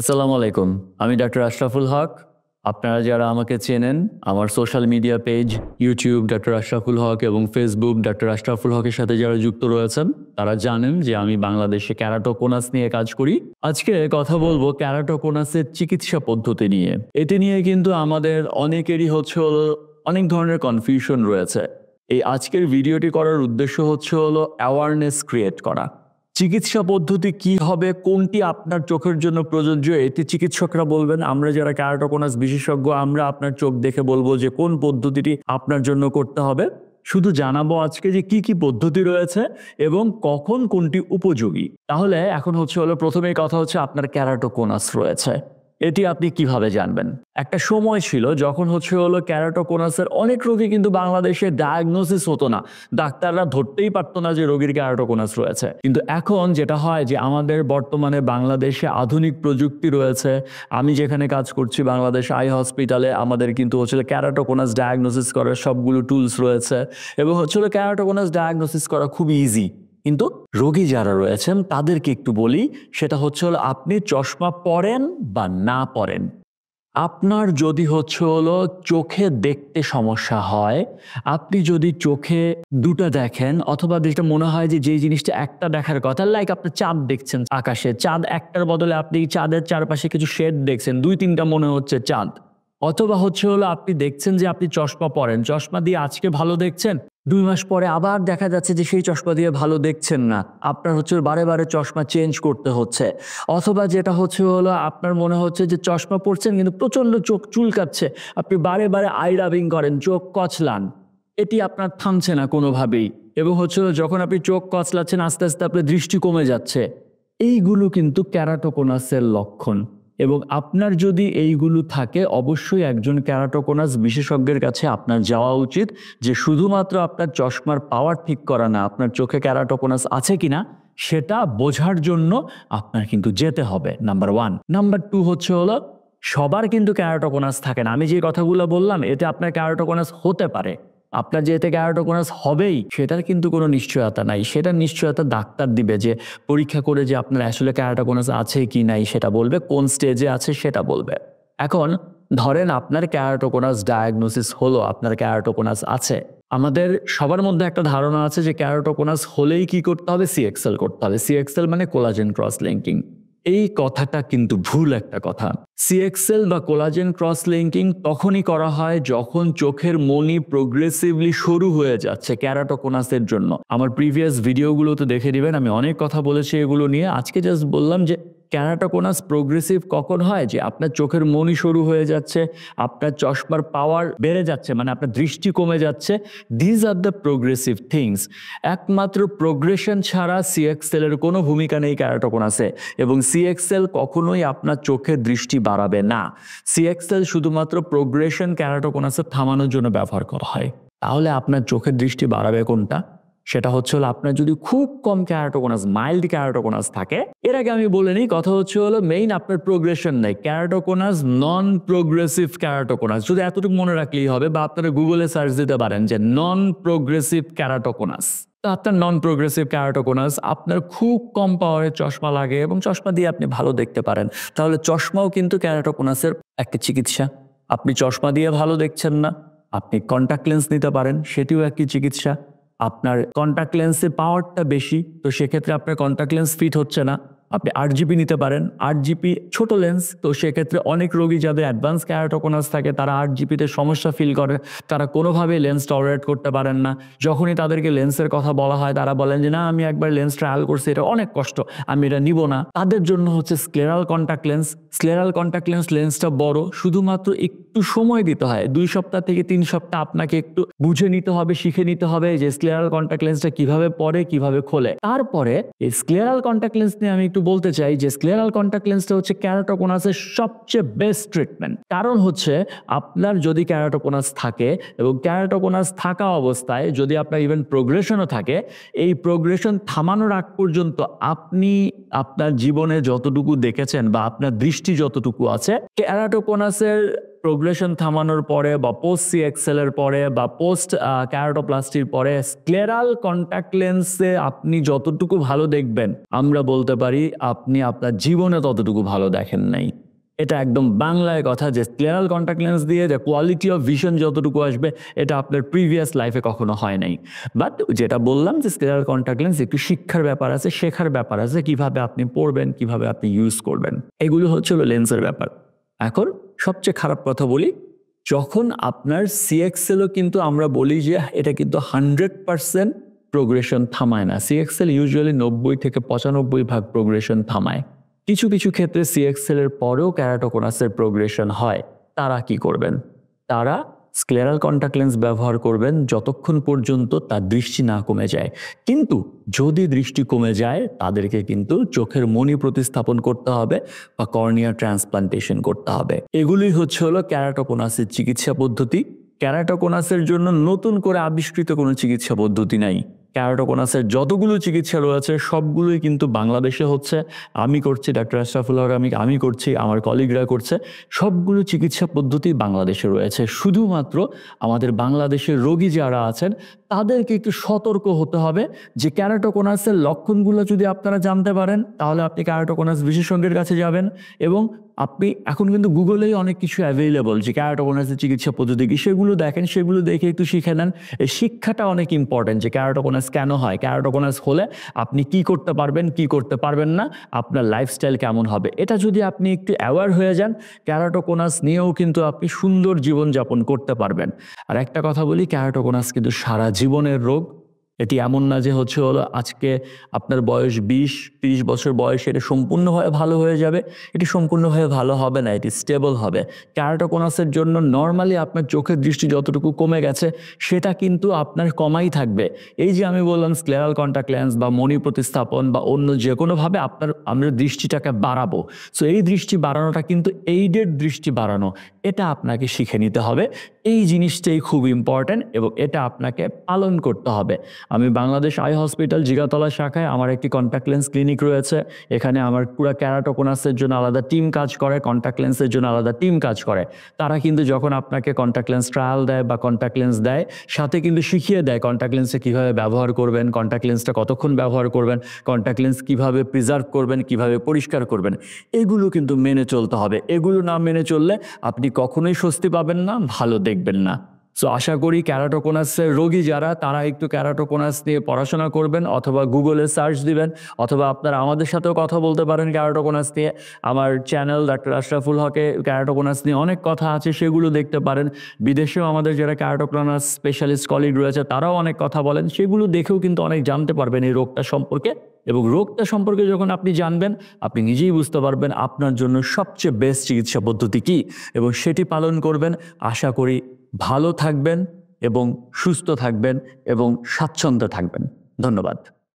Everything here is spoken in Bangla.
আসসালামু আলাইকুম। আমি ডাক্তার আশরাফুল হক। আপনারা যারা আমাকে চেনেন, আমার social media page YouTube doctor Ashraful Haque এবং ফেসবুক ডাক্তার আশরাফুল হকের সাথে যারা যুক্ত রয়েছেন, তারা জানেন যে আমি বাংলাদেশে কেরাটোকোনাস নিয়ে কাজ করি। আজকে কথা বলবো কেরাটোকোনাসের চিকিৎসা পদ্ধতি নিয়ে। এটি নিয়ে কিন্তু আমাদের অনেকেরই হলো অনেক ধরনের কনফিউশন রয়েছে। এই আজকের ভিডিওটি করার উদ্দেশ্য হলো অ্যাওয়ারনেস ক্রিয়েট করা। চিকিৎসা পদ্ধতি কি হবে, কোনটি আপনার চোখের জন্য প্রযোজ্য, এটি চিকিৎসকরা বলবেন। আমরা যারা কেরাটোকোনাস বিশেষজ্ঞ, আমরা আপনার চোখ দেখে বলবো যে কোন পদ্ধতিটি আপনার জন্য করতে হবে। শুধু জানাবো আজকে যে কি কি পদ্ধতি রয়েছে এবং কখন কোনটি উপযোগী। তাহলে এখন হলো প্রথমেই কথা হচ্ছে আপনার কেরাটোকোনাস রয়েছে, এটি আপনি কিভাবে জানবেন? একটা সময় ছিল যখন হলো কেরাটোকোনাসের অনেক রোগী কিন্তু বাংলাদেশে ডায়াগনোসিস হতো না, ডাক্তাররা ধরতেই পারতো না যে রোগীর কেরাটোকোনাস রয়েছে। কিন্তু এখন যেটা হয় যে আমাদের বর্তমানে বাংলাদেশে আধুনিক প্রযুক্তি রয়েছে। আমি যেখানে কাজ করছি বাংলাদেশ আই হসপিটালে, আমাদের কিন্তু কেরাটোকোনাস ডায়াগনোসিস করার সবগুলো টুলস রয়েছে এবং কেরাটোকোনাস ডায়াগনোসিস করা খুব ইজি। কিন্তু রোগী যারা রয়েছেন তাদেরকে একটু বলি, সেটা হলো আপনি চশমা পরেন বা না পরেন, আপনার যদি চোখে দেখতে সমস্যা হয়, আপনি যদি চোখে দুটো দেখেন অথবা যেটা মনে হয় যে যেই জিনিসটা একটা দেখার কথা, লাইক আপনি চাঁদ দেখছেন আকাশে, চাঁদ একটার বদলে আপনি চাঁদের চারপাশে কিছু শেড দেখছেন, দুই তিনটা মনে হচ্ছে চাঁদ। অথবা আপনি দেখছেন যে আপনি চশমা পরেন, চশমা দিয়ে আজকে ভালো দেখছেন, 2 মাস পরে আবার দেখা যাচ্ছে যে সেই চশমা দিয়ে ভালো দেখছেন না, আপনার বারে বারে চশমা চেঞ্জ করতে হচ্ছে। অথবা যেটা আপনার মনে হচ্ছে যে চশমা পরছেন কিন্তু প্রচন্ড চোখ চুলকাচ্ছে, আপনি বারে বারে আই রাবিং করেন, চোখ কচলান, এটি আপনার থামছে না কোনোভাবেই। এবং যখন আপনি চোখ কচলাচ্ছেন আস্তে আস্তে আপনার দৃষ্টি কমে যাচ্ছে, এইগুলো কিন্তু কেরাটোকোনাসের লক্ষণ। এবং আপনার যদি এইগুলো থাকে, অবশ্যই একজন কেরাটোকোনাস বিশেষজ্ঞের কাছে আপনার যাওয়া উচিত, যে শুধুমাত্র আপনার চশমার পাওয়ার ঠিক করা না, আপনার চোখে কেরাটোকোনাস আছে কিনা সেটা বোঝার জন্য আপনার কিন্তু যেতে হবে। নাম্বার 1। নাম্বার 2 হলো সবার কিন্তু কেরাটোকোনাস থাকে না। আমি যে কথাগুলো বললাম এতে আপনার কেরাটোকোনাস হতে পারে, আপনার যে এতে কেরাটোকোনাস হবেই সেটার কিন্তু কোনো নিশ্চয়তা নাই। সেটার নিশ্চয়তা ডাক্তার দিবে, যে পরীক্ষা করে যে আপনার আসলে কেরাটোকোনাস আছে কি নাই সেটা বলবে, কোন স্টেজে আছে সেটা বলবে। এখন ধরেন আপনার কেরাটোকোনাস ডায়াগনোসিস হলো, আপনার কেরাটোকোনাস আছে। আমাদের সবার মধ্যে একটা ধারণা আছে যে কেরাটোকোনাস হলেই কি করতে হবে, সিএক্সএল করতে হবে। সিএক্সএল মানে কোলাজেন ক্রস লিঙ্কিং। এই কথাটা কিন্তু ভুল একটা কথা। সিএক্সএল বা কোলাজেন ক্রস লিঙ্কিং তখনই করা হয় যখন চোখের মনি প্রোগ্রেসিভলি সরু হয়ে যাচ্ছে কেরাটোকোনাসের জন্য। আমার প্রিভিয়াস ভিডিওগুলোতে দেখে নেবেন, আমি অনেক কথা বলেছি এগুলো নিয়ে। আজকে জাস্ট বললাম যে কেরাটোকোনাস প্রোগ্রেসিভ কখন হয়, যে আপনার চোখের মনি সরু হয়ে যাচ্ছে, আপনার চশমার পাওয়ার বেড়ে যাচ্ছে, মানে আপনার দৃষ্টি কমে যাচ্ছে। These are the progressive things. একমাত্র প্রোগ্রেশন ছাড়া সিএক্সএল এর কোনো ভূমিকা নেই কেরাটোকোনাসে, এবং সিএক্সএল কখনোই আপনার চোখের দৃষ্টি বাড়াবে না। সিএক্সএল শুধুমাত্র প্রোগ্রেশন কেরাটোকোনাসে থামানোর জন্য ব্যবহার করা হয়। তাহলে আপনার চোখের দৃষ্টি বাড়াবে কোনটা? সেটা হলো আপনার যদি খুব কম কেরাটোকোনাস, মাইল্ড কেরাটোকোনাস থাকে। এর আগে আমি বলে নিই, কথা হলো মেইন আপনার প্রোগ্রেশন নেই, কেরাটোকোনাস নন প্রোগ্রেসিভ কেরাটোকোনাস, শুধু এতটুকু মনে রাখলেই হবে, বা আপনারা গুগলে সার্চ দিতে পারেন যে নন প্রোগ্রেসিভ কেরাটোকোনাস। তো আপনার নন প্রোগ্রেসিভ কেরাটোকোনাস, আপনার খুব কম পাওয়ারের চশমা লাগে এবং চশমা দিয়ে আপনি ভালো দেখতে পারেন, তাহলে চশমাও কিন্তু কেরাটোকোনাসের একটা চিকিৎসা। আপনি চশমা দিয়ে ভালো দেখছেন না, আপনি কন্ট্যাক্ট লেন্স নিতে পারেন, সেটিও একটি চিকিৎসা। আপনার কন্ট্যাক্ট লেন্সের পাওয়ারটা বেশি, তো সেক্ষেত্রে আপনার কন্ট্যাক্ট লেন্স ফিট হচ্ছে না, আপনি 8GB নিতে পারেন। 8GB ছোট লেন্স, তো সেক্ষেত্রে অনেক রোগী যাদের অ্যাডভান্স কেরাটোকোনাস থাকে তারা 8GBতে সমস্যা ফিল করে, তারা কোনোভাবেই লেন্স টলারেট করতে পারেন না। যখনই তাদেরকে লেন্সের কথা বলা হয় তারা বলেন যে না, আমি একবার লেন্স ট্রায়াল করছি, এটা অনেক কষ্ট, আমি এটা নিব না। তাদের জন্য scleral contact lens. Scleral contact লেন্সটা বড়, শুধুমাত্র একটু সময় দিতে হয়, 2 সপ্তাহ থেকে 3 সপ্তাহ আপনাকে একটু বুঝে নিতে হবে, শিখে নিতে হবে যে স্ক্লেরাল কন্ট্যাক্ট লেন্সটা কিভাবে পরে, কিভাবে খোলে। তারপরে এই স্ক্লেরাল কন্ট্যাক্ট লেন্স নিয়ে আমি একটু বলতে চাই যে স্ক্লেরাল কন্ট্যাক্ট লেন্সটা কেরাটোকোনাসের সবচেয়ে বেস্ট ট্রিটমেন্ট। কারণ আপনার যদি কেরাটোকোনাস থাকে এবং কেরাটোকোনাস থাকা অবস্থায় যদি আপনার ইভেন প্রোগ্রেশনও থাকে, এই প্রোগ্রেশন থামানোর আগ পর্যন্ত আপনি আপনার জীবনে যতটুকু দেখেছেন বা আপনার দৃষ্টি যতটুকু আছে, কেরাটোকোনাসের প্রোগ্রেশন থামানোর পরে বা পোস্ট সিএক্সএল এর পরে বা পোস্ট ক্যারাটোপ্লাস্টির পরে স্ক্লেরাল কন্ট্যাক্ট লেন্সে আপনি যতটুকু ভালো দেখবেন, আমরা বলতে পারি আপনি আপনার জীবনে ততটুকু ভালো দেখেন নাই। এটা একদম বাংলায় কথা যে স্ক্লেরাল কন্ট্যাক্ট লেন্স দিয়ে যে কোয়ালিটি অফ ভিশন যতটুকু আসবে এটা আপনার প্রিভিয়াস লাইফে কখনো হয় নাই। বাট যেটা বললাম যে স্ক্লেরাল কন্ট্যাক্ট লেন্স একটু শিক্ষার ব্যাপার আছে, শেখার ব্যাপার আছে, কিভাবে আপনি পড়বেন, কিভাবে আপনি ইউজ করবেন, এগুলো হচ্ছে লেন্সের ব্যাপার। এখন সবচেয়ে খারাপ কথা বলি, যখন আপনার সিএক্সএলও কিন্তু আমরা বলি যে এটা কিন্তু 100% প্রোগ্রেশন থামায় না। সিএক্সএল ইউজুয়ালি 90 থেকে 95% প্রোগ্রেশন থামায়। কিছু কিছু ক্ষেত্রে সিএক্সএল এর পরেও ক্যারাটোকোনাসের প্রোগ্রেশন হয়। তারা কি করবেন? তারা স্ক্লেরাল কন্ট্যাক্ট লেন্স ব্যবহার করবেন যতক্ষণ পর্যন্ত তার দৃষ্টি না কমে যায়। কিন্তু যদি দৃষ্টি কমে যায় তাদেরকে কিন্তু চোখের মণি প্রতিস্থাপন করতে হবে বা কর্নিয়া ট্রান্সপ্লান্টেশন করতে হবে। এগুলি হচ্ছে ক্যারাটোকোনাসের চিকিৎসা পদ্ধতি। ক্যারাটোকোনাসের জন্য নতুন করে আবিষ্কৃত কোনো চিকিৎসা পদ্ধতি নাই। ক্যারাটোকোনাসের যতগুলো চিকিৎসা রয়েছে সবগুলোই কিন্তু বাংলাদেশে হচ্ছে। আমি করছি, ডাক্তার আশরাফুল হক আমি করছি, আমার কলিগরা করছে। সবগুলো চিকিৎসা পদ্ধতি বাংলাদেশে রয়েছে। শুধুমাত্র আমাদের বাংলাদেশের রোগী যারা আছেন তাদেরকে একটু সতর্ক হতে হবে যে ক্যারাটোকোনাসের লক্ষণগুলো যদি আপনারা জানতে পারেন তাহলে আপনি ক্যারাটোকোনাস বিশেষজ্ঞের কাছে যাবেন। এবং আপনি এখন কিন্তু গুগলেই অনেক কিছু অ্যাভেলেবল যে ক্যারাটোকোনাসের চিকিৎসা পদ্ধতি কি, সেগুলো দেখেন, সেগুলো দেখে একটু শিখে নেন। এই শিক্ষাটা অনেক ইম্পর্টেন্ট যে ক্যারাটোকোনাস কেন হয়, ক্যারাটোকোনাস হলে আপনি কি করতে পারবেন, কি করতে পারবেন না, আপনার লাইফস্টাইল কেমন হবে। এটা যদি আপনি একটু অ্যাওয়ার হয়ে যান, ক্যারাটোকোনাস নিয়েও কিন্তু আপনি সুন্দর জীবনযাপন করতে পারবেন। আর একটা কথা বলি, ক্যারাটোকোনাস কিন্তু সারা জীবনের রোগ। এটি এমন না যে আজকে আপনার বয়স 20-30 বছর বয়সে এটা সম্পূর্ণভাবে ভালো হয়ে যাবে। এটি সম্পূর্ণভাবে ভালো হবে না, এটি স্টেবল হবে। ক্যারাটোকোনাসের জন্য নর্মালি আপনার চোখের দৃষ্টি যতটুকু কমে গেছে সেটা কিন্তু আপনার কমাই থাকবে। এই যে আমি বললাম স্ক্লেরাল কন্ট্যাক্ট লেন্স বা মণি প্রতিস্থাপন বা অন্য যে কোনোভাবে আমরা দৃষ্টিটাকে বাড়াবো। সো এই দৃষ্টি বাড়ানোটা কিন্তু এইডেড দৃষ্টি বাড়ানো, এটা আপনাকে শিখে নিতে হবে। এই জিনিসটাই খুব ইম্পর্ট্যান্ট এবং এটা আপনাকে পালন করতে হবে। আমি বাংলাদেশ আই হসপিটাল জিগাতলা শাখায় আমার একটি কন্ট্যাক্ট লেন্স ক্লিনিক রয়েছে। এখানে আমার পুরো ক্যারাটোকোনাসের জন্য আলাদা টিম কাজ করে, কন্ট্যাক্ট লেন্সের জন্য আলাদা টিম কাজ করে। তারা কিন্তু যখন আপনাকে কন্ট্যাক্ট লেন্স ট্রায়াল দেয় বা কন্ট্যাক্ট লেন্স দেয়, সাথে কিন্তু শিখিয়ে দেয় কন্ট্যাক্ট লেন্সে কীভাবে ব্যবহার করবেন, কন্ট্যাক্ট লেন্সটা কতক্ষণ ব্যবহার করবেন, কন্ট্যাক্ট লেন্স কীভাবে প্রিজার্ভ করবেন, কীভাবে পরিষ্কার করবেন। এগুলো কিন্তু মেনে চলতে হবে। এগুলো না মেনে চললে আপনি কখনোই স্বস্তি পাবেন না, ভালো দেখবেন না। সো আশা করি ক্যারাটোকোনাসের রোগী যারা তারা একটু ক্যারাটোকোনাস নিয়ে পড়াশোনা করবেন অথবা গুগলে সার্চ দিবেন অথবা আপনারা আমাদের সাথেও কথা বলতে পারেন ক্যারাটোকোনাস নিয়ে। আমার চ্যানেল ডাক্তার আশরাফুল হকে ক্যারাটোকোনাস নিয়ে অনেক কথা আছে, সেগুলো দেখতে পারেন। বিদেশেও আমাদের যারা ক্যারাটোকোনাস স্পেশালিস্ট কলিগ রয়েছে তারাও অনেক কথা বলেন, সেগুলো দেখেও কিন্তু অনেক জানতে পারবেন এই রোগটা সম্পর্কে। এবং রোগটা সম্পর্কে যখন আপনি জানবেন আপনি নিজেই বুঝতে পারবেন আপনার জন্য সবচেয়ে বেস্ট চিকিৎসা পদ্ধতি কী এবং সেটি পালন করবেন। আশা করি ভালো থাকবেন এবং সুস্থ থাকবেন এবং স্বাচ্ছন্দ্যে থাকবেন। ধন্যবাদ।